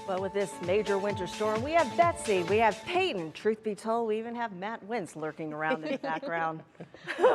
Well, with this major winter storm, we have Betsy, we have Peyton. Truth be told, we even have Matt Wentz lurking around in the background.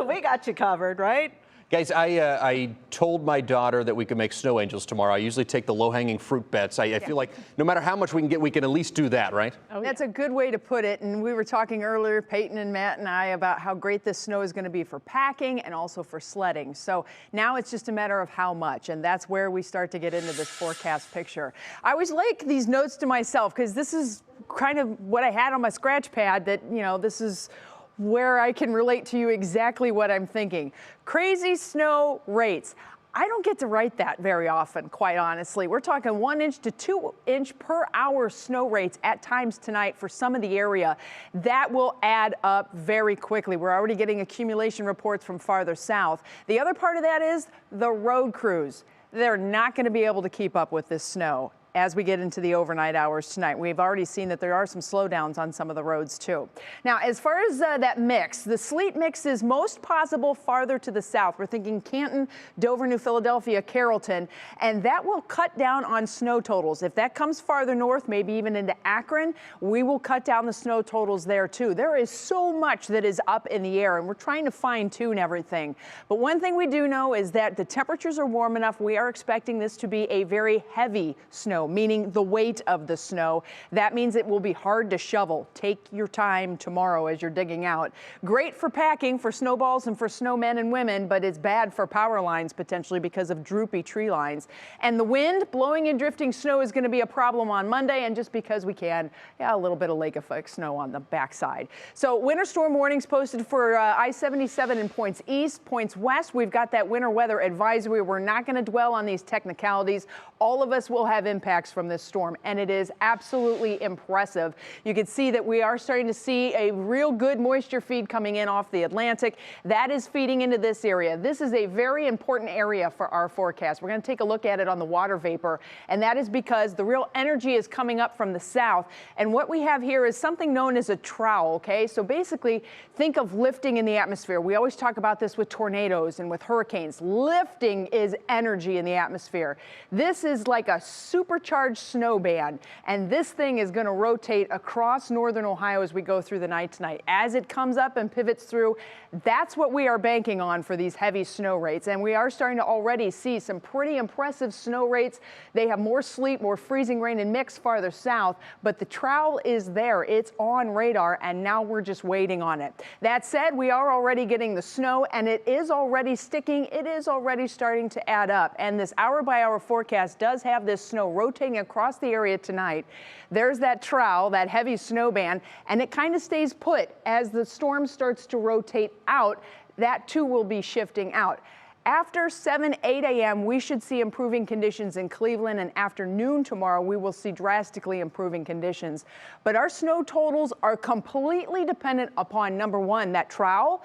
We got you covered, right? Guys, I told my daughter that we could make snow angels tomorrow. I usually take the low-hanging fruit bets. I feel like no matter how much we can get, we can at least do that, right? Oh, that's a good way to put it. And we were talking earlier, Peyton and Matt and I, about how great this snow is going to be for packing and also for sledding. So now it's just a matter of how much. And that's where we start to get into this forecast picture. I always like these notes to myself because this is kind of what I had on my scratch pad that, you know, this is where I can relate to you exactly what I'm thinking. Crazy snow rates. I don't get to write that very often, quite honestly. We're talking 1 inch to 2 inch per hour snow rates at times tonight for some of the area. That will add up very quickly. We're already getting accumulation reports from farther south. The other part of that is the road crews. They're not going to be able to keep up with this snow as we get into the overnight hours tonight. We've already seen that there are some slowdowns on some of the roads too. Now, as far as that mix, the sleet mix is most possible farther to the south. We're thinking Canton, Dover, New Philadelphia, Carrollton, and that will cut down on snow totals. If that comes farther north, maybe even into Akron, we will cut down the snow totals there too. There is so much that is up in the air, and we're trying to fine tune everything. But one thing we do know is that the temperatures are warm enough. We are expecting this to be a very heavy snow, meaning the weight of the snow. That means it will be hard to shovel. Take your time tomorrow as you're digging out. Great for packing for snowballs and for snowmen and women, but it's bad for power lines potentially because of droopy tree lines. And the wind blowing and drifting snow is going to be a problem on Monday, and just because we can, a little bit of lake effect snow on the backside. So winter storm warnings posted for I-77 in points east, points west. We've got that winter weather advisory. We're not going to dwell on these technicalities. All of us will have impacts from this storm, and it is absolutely impressive. You can see that we are starting to see a real good moisture feed coming in off the Atlantic. That is feeding into this area. This is a very important area for our forecast. We're going to take a look at it on the water vapor, and that is because the real energy is coming up from the south. And what we have here is something known as a trowel, okay? So basically, think of lifting in the atmosphere. We always talk about this with tornadoes and with hurricanes. Lifting is energy in the atmosphere. This is like a supercharged snow band, and this thing is going to rotate across northern Ohio as we go through the night tonight. As it comes up and pivots through, that's what we are banking on for these heavy snow rates, and we are starting to already see some pretty impressive snow rates. They have more sleet, more freezing rain and mix farther south, but the trowel is there. It's on radar, and now we're just waiting on it. That said, we are already getting the snow, and it is already sticking. It is already starting to add up, and this hour-by-hour forecast does have this snow rotating across the area tonight. There's that trowel, that heavy snow band, and it kind of stays put as the storm starts to rotate out. That too will be shifting out. After 7, 8 a.m., we should see improving conditions in Cleveland, and after noon tomorrow, we will see drastically improving conditions. But our snow totals are completely dependent upon, number one, that trowel.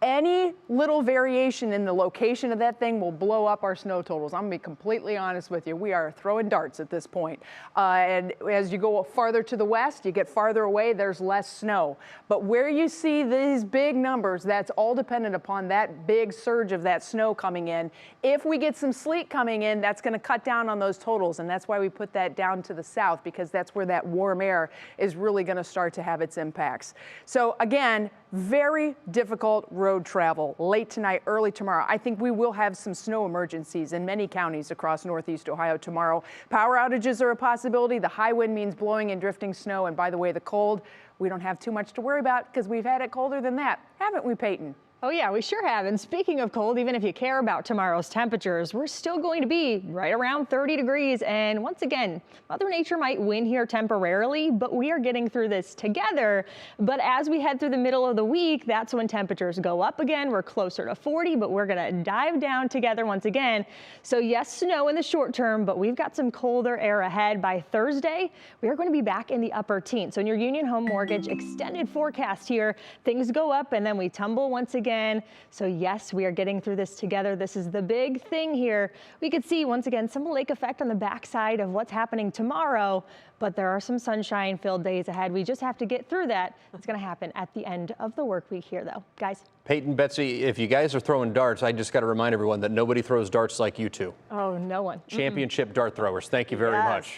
Any little variation in the location of that thing will blow up our snow totals. I'm going to be completely honest with you. We are throwing darts at this point. And as you go farther to the west, you get farther away, there's less snow. But where you see these big numbers, that's all dependent upon that big surge of that snow coming in. If we get some sleet coming in, that's going to cut down on those totals. And that's why we put that down to the south, because that's where that warm air is really going to start to have its impacts. So again, very difficult road travel late tonight, early tomorrow. I think we will have some snow emergencies in many counties across northeast Ohio tomorrow. Power outages are a possibility. The high wind means blowing and drifting snow. And by the way, the cold, we don't have too much to worry about because we've had it colder than that. Haven't we, Peyton? Oh yeah, we sure have. And speaking of cold, even if you care about tomorrow's temperatures, we're still going to be right around 30 degrees. And once again, Mother Nature might win here temporarily, but we are getting through this together. But as we head through the middle of the week, that's when temperatures go up again. We're closer to 40, but we're going to dive down together once again. So yes, snow in the short term, but we've got some colder air ahead. By Thursday, we are going to be back in the upper teens. So in your Union Home Mortgage extended forecast here, things go up and then we tumble once again. So yes, we are getting through this together. This is the big thing here. We could see once again some lake effect on the backside of what's happening tomorrow, but there are some sunshine filled days ahead. We just have to get through that. It's going to happen at the end of the work week here though. Guys. Peyton, Betsy, if you guys are throwing darts, I just got to remind everyone that nobody throws darts like you two. Oh, no one. Championship dart throwers. Thank you very much.